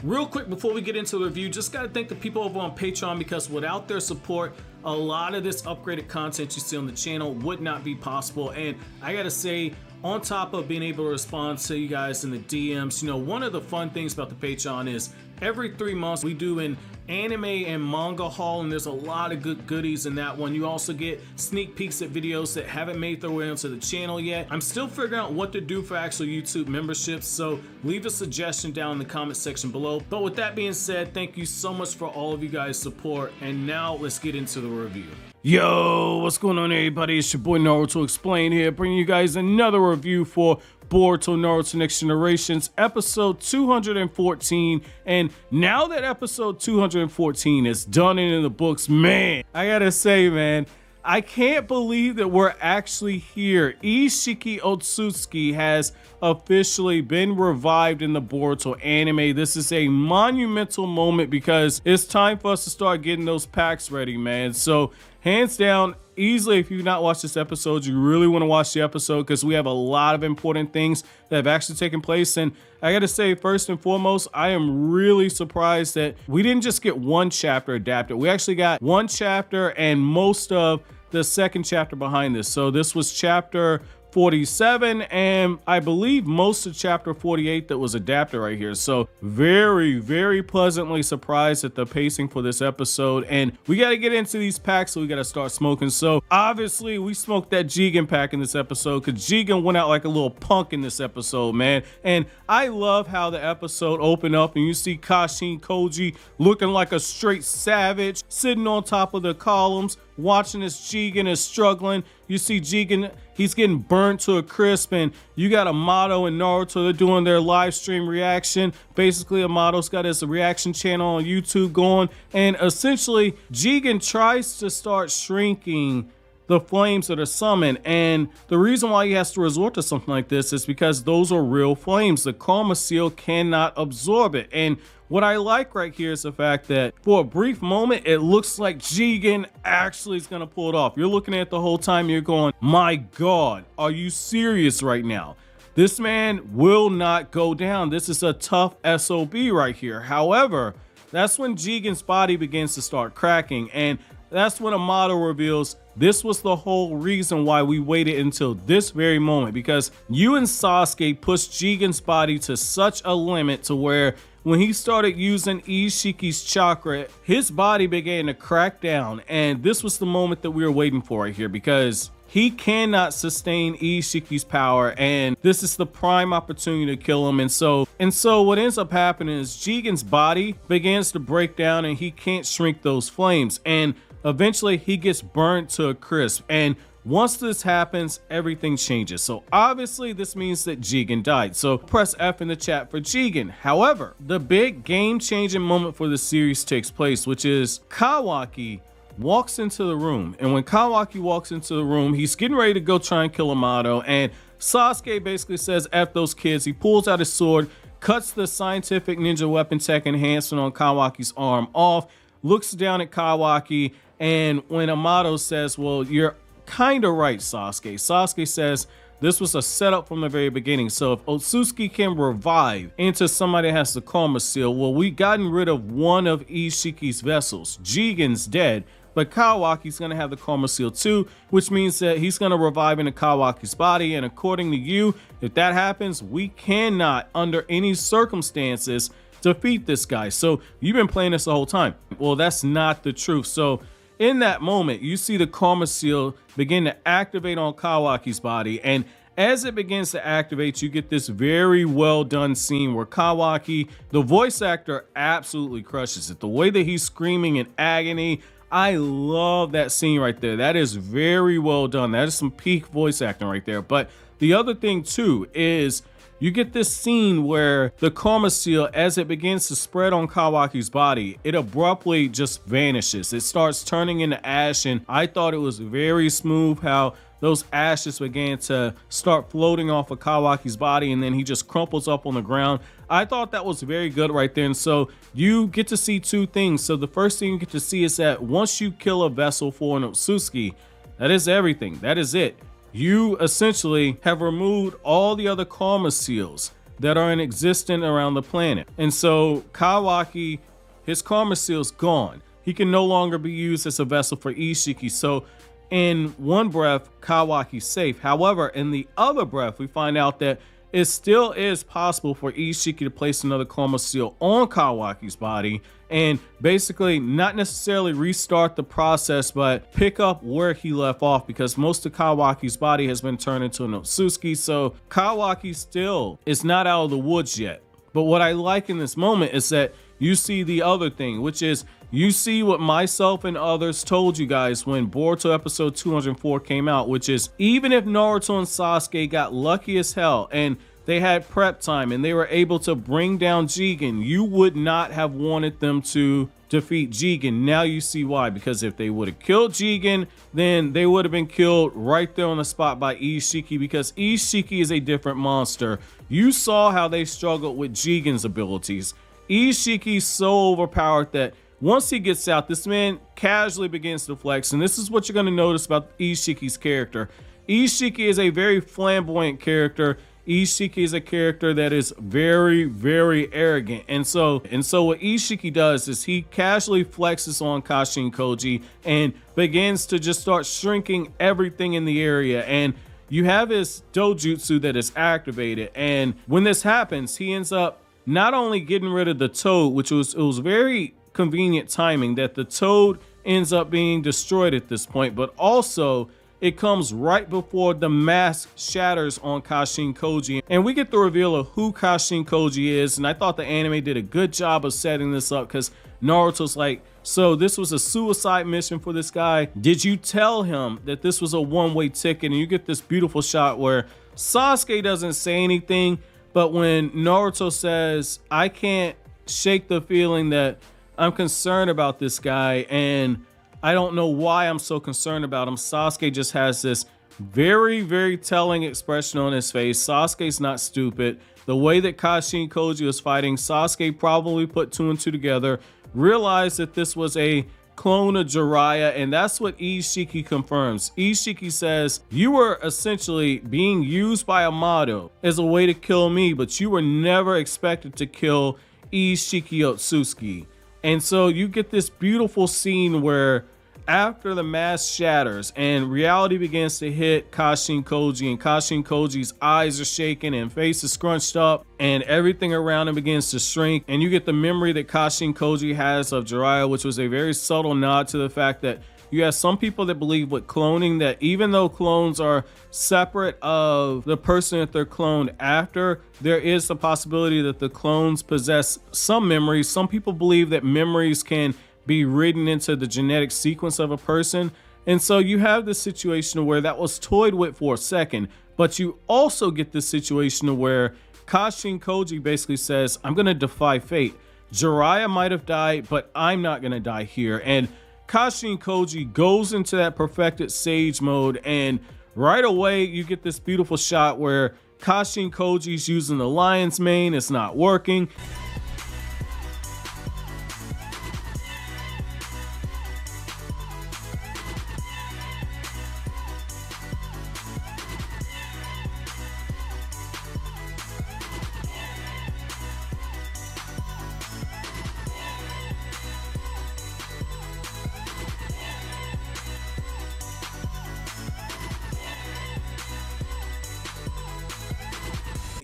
Real quick before we get into the review, just gotta thank the people over on Patreon, because without their support, a lot of this upgraded content you see on the channel would not be possible. And I gotta say, on top of being able to respond to you guys in the DMs, you know, one of the fun things about the Patreon is every 3 months we do an anime and manga haul, and there's a lot of good goodies in that one. You also get sneak peeks at videos that haven't made their way onto the channel yet. I'm still figuring out what to do for actual YouTube memberships, so leave a suggestion down in the comment section below. But with that being said, thank you so much for all of you guys' support, and now let's get into the review. Yo, what's going on everybody? It's your boy Naruto Explain here, bringing you guys another review for Boruto Naruto Next Generations, episode 214. And now that episode 214 is done and in the books, man, I gotta say, man, I can't believe that we're actually here. Isshiki Otsutsuki has officially been revived in the Boruto anime. This is a monumental moment because it's time for us to start getting those packs ready, man. So hands down, easily, if you've not watched this episode, you really want to watch the episode because we have a lot of important things that have actually taken place. And I gotta say, first and foremost, I am really surprised that we didn't just get one chapter adapted. We actually got one chapter and most of the second chapter behind this. So this was chapter 47, and I believe most of chapter 48 that was adapted right here. So very pleasantly surprised at the pacing for this episode. And we got to get into these packs, so we got to start smoking. So obviously we smoked that Jigen pack in this episode because Jigen went out like a little punk in this episode, man. And I love how the episode opened up and you see Kashin Koji looking like a straight savage, sitting on top of the columns, watching as Jigen is struggling. You see Jigen, he's getting burnt to a crisp, and you got Amado and Naruto, they're doing their live stream reaction. Basically, Amado's got his reaction channel on YouTube going, and essentially Jigen tries to start shrinking the flames that are summoned, and the reason why he has to resort to something like this is because those are real flames. The karma seal cannot absorb it. And what I like right here is the fact that for a brief moment, it looks like Jigen actually is gonna pull it off. You're looking at it the whole time, you're going, my God, are you serious right now? This man will not go down. This is a tough SOB right here. However, that's when Jigen's body begins to start cracking, and that's when Amado reveals this was the whole reason why we waited until this very moment, because you and Sasuke pushed Jigen's body to such a limit to where when he started using Isshiki's chakra, his body began to crack down, and this was the moment that we were waiting for right here, because he cannot sustain Isshiki's power, and this is the prime opportunity to kill him. And so what ends up happening is Jigen's body begins to break down and he can't shrink those flames, and eventually he gets burnt to a crisp. And once this happens, everything changes. So obviously this means that Jigen died. So press F in the chat for Jigen. However, the big game-changing moment for the series takes place, which is Kawaki walks into the room. And when Kawaki walks into the room, he's getting ready to go try and kill Amado. And Sasuke basically says, F those kids. He pulls out his sword, cuts the scientific ninja weapon tech enhancement on Kawaki's arm off, looks down at Kawaki, and when Amado says, well, you're kind of right, Sasuke. Sasuke says, this was a setup from the very beginning. So if Otsutsuki can revive into somebody that has the karma seal, well, we gotten rid of one of Isshiki's vessels. Jigen's dead, but Kawaki's gonna have the karma seal too, which means that he's gonna revive into Kawaki's body. And according to you, if that happens, we cannot, under any circumstances, defeat this guy. So you've been playing this the whole time. Well, that's not the truth. So in that moment, you see the karma seal begin to activate on Kawaki's body, and as it begins to activate, you get this very well done scene where Kawaki, the voice actor, absolutely crushes it. The way that he's screaming in agony, I love that scene right there. That is very well done. That is some peak voice acting right there. But the other thing too is you get this scene where the karma seal, as it begins to spread on Kawaki's body, it abruptly just vanishes. It starts turning into ash, and I thought it was very smooth how those ashes began to start floating off of Kawaki's body, and then he just crumples up on the ground. I thought that was very good right there. And so you get to see two things. So the first thing you get to see is that once you kill a vessel for an Otsutsuki, that is everything. That is it. You essentially have removed all the other karma seals. that are in existence around the planet. And so Kawaki, his karma seal's gone. He can no longer be used as a vessel for Isshiki. So in one breath, Kawaki's safe. However, in the other breath, we find out that it still is possible for Isshiki to place another karma seal on Kawaki's body and basically not necessarily restart the process, but pick up where he left off, because most of Kawaki's body has been turned into an Otsutsuki. So Kawaki still is not out of the woods yet. But what I like in this moment is that you see the other thing, which is you see what myself and others told you guys when Boruto episode 204 came out, which is even if Naruto and Sasuke got lucky as hell and they had prep time and they were able to bring down Jigen, you would not have wanted them to defeat Jigen. Now you see why, because if they would have killed Jigen, then they would have been killed right there on the spot by Isshiki, because Isshiki is a different monster. You saw how they struggled with Jigen's abilities. Ishiki's so overpowered that once he gets out, this man casually begins to flex. And this is what you're going to notice about Ishiki's character. Isshiki is a very flamboyant character. Isshiki is a character that is very, very arrogant. And so what Isshiki does is he casually flexes on Kashin Koji and begins to just start shrinking everything in the area. And you have his dojutsu that is activated. And when this happens, he ends up not only getting rid of the toad, which was very convenient timing that the toad ends up being destroyed at this point, but also it comes right before the mask shatters on Kashin Koji, and we get the reveal of who Kashin Koji is. And I thought the anime did a good job of setting this up, because Naruto's like, so this was a suicide mission for this guy? Did you tell him that this was a one-way ticket? And you get this beautiful shot where Sasuke doesn't say anything, but when Naruto says, I can't shake the feeling that I'm concerned about this guy and I don't know why I'm so concerned about him, Sasuke just has this very, very telling expression on his face. Sasuke's not stupid. The way that Kashin Koji was fighting, Sasuke probably put two and two together, realized that this was a clone of Jiraiya, and that's what Isshiki confirms. Isshiki says, you were essentially being used by Amado as a way to kill me, but you were never expected to kill Isshiki Otsutsuki. And so you get this beautiful scene where after the mask shatters and reality begins to hit Kashin Koji, and Kashin Koji's eyes are shaking and face is scrunched up and everything around him begins to shrink, and you get the memory that Kashin Koji has of Jiraiya, which was a very subtle nod to the fact that you have some people that believe with cloning that even though clones are separate of the person that they're cloned after, there is the possibility that the clones possess some memories. Some people believe that memories can be written into the genetic sequence of a person. And so you have this situation where that was toyed with for a second, but you also get this situation where Kashin Koji basically says, I'm going to defy fate. Jiraiya might have died, but I'm not going to die here. And Kashin Koji goes into that perfected sage mode, and right away you get this beautiful shot where Kashin Koji's using the lion's mane. It's not working.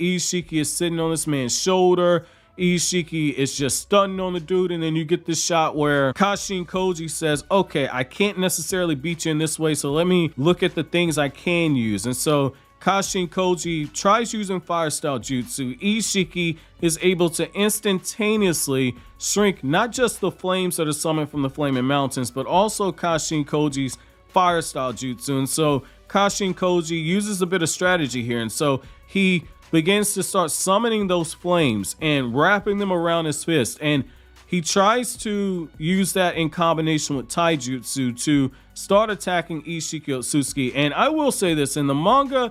Isshiki is sitting on this man's shoulder. Isshiki is just stunning on the dude, and then you get this shot where Kashin Koji says, okay, I can't necessarily beat you in this way, so let me look at the things I can use. And so Kashin Koji tries using fire style jutsu. Isshiki is able to instantaneously shrink not just the flames that are summoned from the flaming mountains, but also Kashin Koji's fire style jutsu. And so Kashin Koji uses a bit of strategy here, and so he begins to start summoning those flames and wrapping them around his fist, and he tries to use that in combination with taijutsu to start attacking Isshiki Otsutsuki. And I will say this, in the manga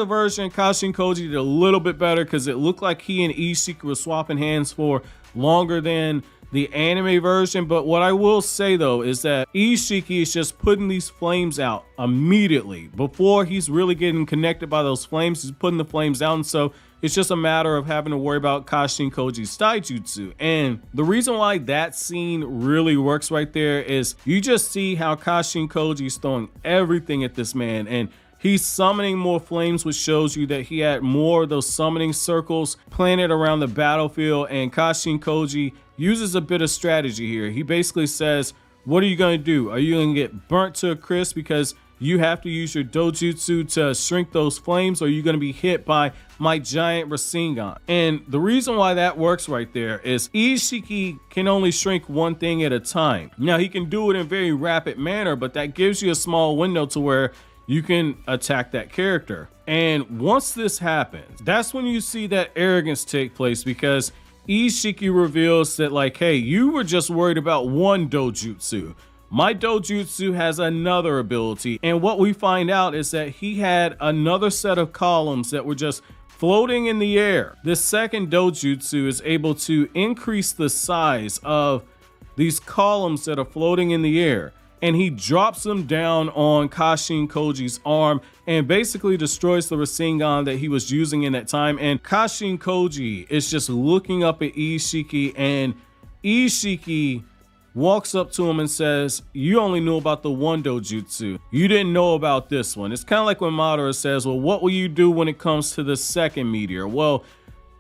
version, Kashin Koji did a little bit better because it looked like he and Isshiki were swapping hands for longer than the anime version. But what I will say though is that Isshiki is just putting these flames out immediately before he's really getting connected by those flames. He's putting the flames out, and so It's just a matter of having to worry about Kashin Koji's taijutsu. And the reason why that scene really works right there is you just see how Kashin Koji's throwing everything at this man, and he's summoning more flames, which shows you that he had more of those summoning circles planted around the battlefield. And Kashin Koji uses a bit of strategy here. He basically says, what are you going to do? Are you going to get burnt to a crisp because you have to use your dojutsu to shrink those flames, or are you going to be hit by my giant Rasengan? And the reason why that works right there is Isshiki can only shrink one thing at a time. Now, he can do it in a very rapid manner, but that gives you a small window to where you can attack that character. And once this happens, that's when you see that arrogance take place, because Isshiki reveals that, like, hey, you were just worried about one dojutsu. My dojutsu has another ability. And what we find out is that he had another set of columns that were just floating in the air. This second dojutsu is able to increase the size of these columns that are floating in the air. And he drops them down on Kashin Koji's arm and basically destroys the Rasengan that he was using in that time. And Kashin Koji is just looking up at Isshiki, and Isshiki walks up to him and says, you only knew about the one dojutsu. You didn't know about this one. It's kind of like when Amado says, well, what will you do when it comes to the second meteor? Well,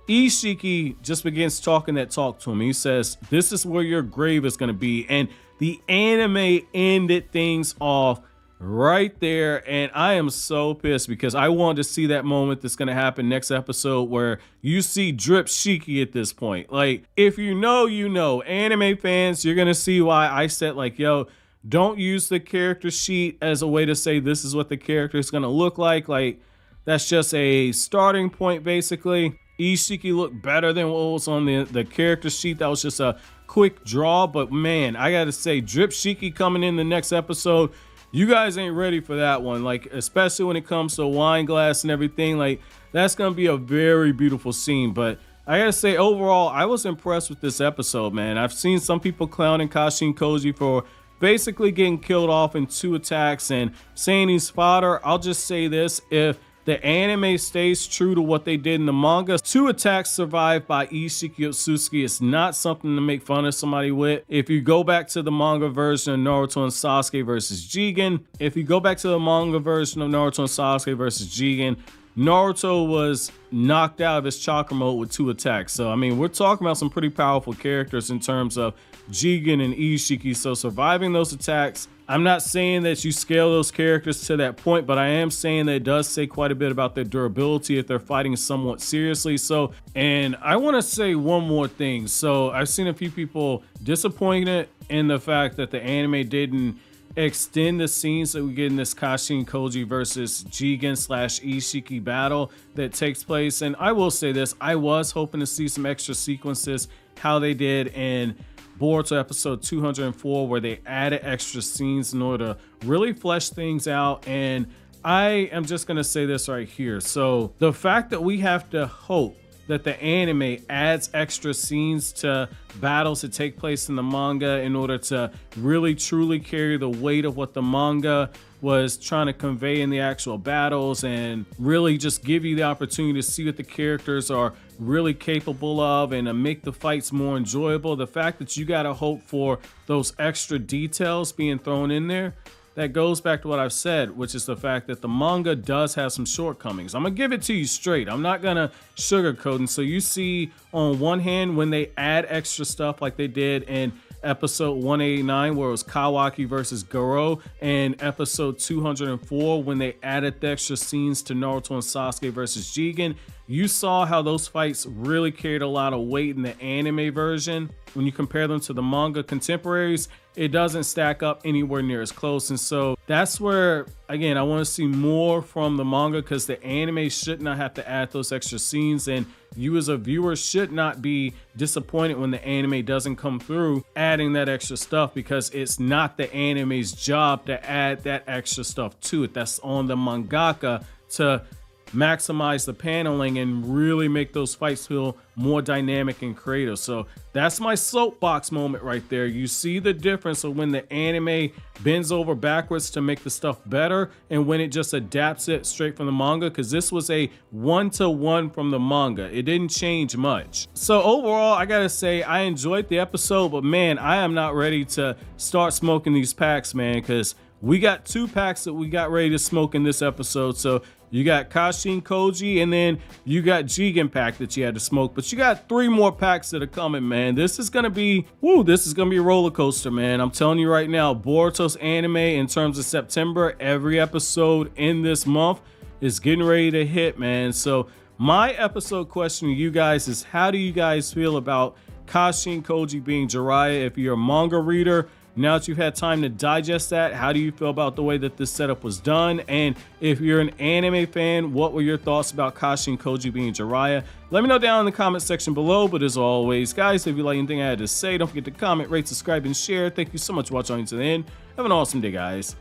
Isshiki just begins talking that talk to him. He says, this is where your grave is going to be. And the anime ended things off right there, and I am so pissed because I wanted to see that moment that's going to happen next episode where you see Drip Shiki at this point. Like, if you know, you know. Anime fans, you're going to see why I said, like, yo, don't use the character sheet as a way to say this is what the character is going to look like. Like, that's just a starting point, basically. Isshiki looked better than what was on the character sheet. That was just a quick draw, but man, I gotta say, Drip Shiki coming in the next episode, you guys ain't ready for that one. Like, especially when it comes to wine glass and everything, like, that's gonna be a very beautiful scene. But I gotta say, overall, I was impressed with this episode, man. I've seen some people clowning Kashin Koji for basically getting killed off in 2 attacks and saying he's fodder. I'll just say this, if the anime stays true to what they did in the manga, 2 attacks survived by Isshiki Otsutsuki. It's not something to make fun of somebody with. If you go back to the manga version of Naruto and Sasuke versus Jigen, Naruto was knocked out of his chakra mode with 2 attacks. So, I mean, we're talking about some pretty powerful characters in terms of Jigen and Isshiki. So surviving those attacks, I'm not saying that you scale those characters to that point, but I am saying that it does say quite a bit about their durability if they're fighting somewhat seriously. So, and I want to say one more thing. So I've seen a few people disappointed in the fact that the anime didn't extend the scenes that we get in this Kashin Koji versus Jigen / Isshiki battle that takes place. And I will say this, I was hoping to see some extra sequences, how they did in Boruto episode 204, where they added extra scenes in order to really flesh things out. And I am just going to say this right here. So the fact that we have to hope that the anime adds extra scenes to battles that take place in the manga in order to really truly carry the weight of what the manga was trying to convey in the actual battles, and really just give you the opportunity to see what the characters are really capable of and to make the fights more enjoyable. The fact that you gotta hope for those extra details being thrown in there, that goes back to what I've said, which is the fact that the manga does have some shortcomings. I'm gonna give it to you straight. I'm not gonna sugarcoat. And so you see, on one hand, when they add extra stuff like they did in episode 189, where it was Kawaki versus Goro, and episode 204, when they added the extra scenes to Naruto and Sasuke versus Jigen, you saw how those fights really carried a lot of weight in the anime version. When you compare them to the manga contemporaries, it doesn't stack up anywhere near as close. And so that's where, again, I want to see more from the manga, because the anime should not have to add those extra scenes, and you as a viewer should not be disappointed when the anime doesn't come through adding that extra stuff, because it's not the anime's job to add that extra stuff to it. That's on the mangaka to maximize the paneling and really make those fights feel more dynamic and creative. So that's my soapbox moment right there. You see the difference of when the anime bends over backwards to make the stuff better and when it just adapts it straight from the manga, because this was a 1-to-1 from the manga. It didn't change much. So overall, I gotta say I enjoyed the episode, but man, I am not ready to start smoking these packs, man, because we got 2 packs that we got ready to smoke in this episode. So you got Kashin, Koji, and then you got Jigen pack that you had to smoke. But you got 3 more packs that are coming, man. This is gonna be, this is gonna be a roller coaster, man. I'm telling you right now, Boruto's anime in terms of September, every episode in this month is getting ready to hit, man. So my episode question to you guys is, how do you guys feel about Kashin, Koji being Jiraiya? If you're a manga reader, now that you've had time to digest that, how do you feel about the way that this setup was done? And if you're an anime fan, what were your thoughts about Kashin, Koji being Jiraiya? Let me know down in the comment section below. But as always, guys, if you like anything I had to say, don't forget to comment, rate, subscribe, and share. Thank you so much for watching to the end. Have an awesome day, guys.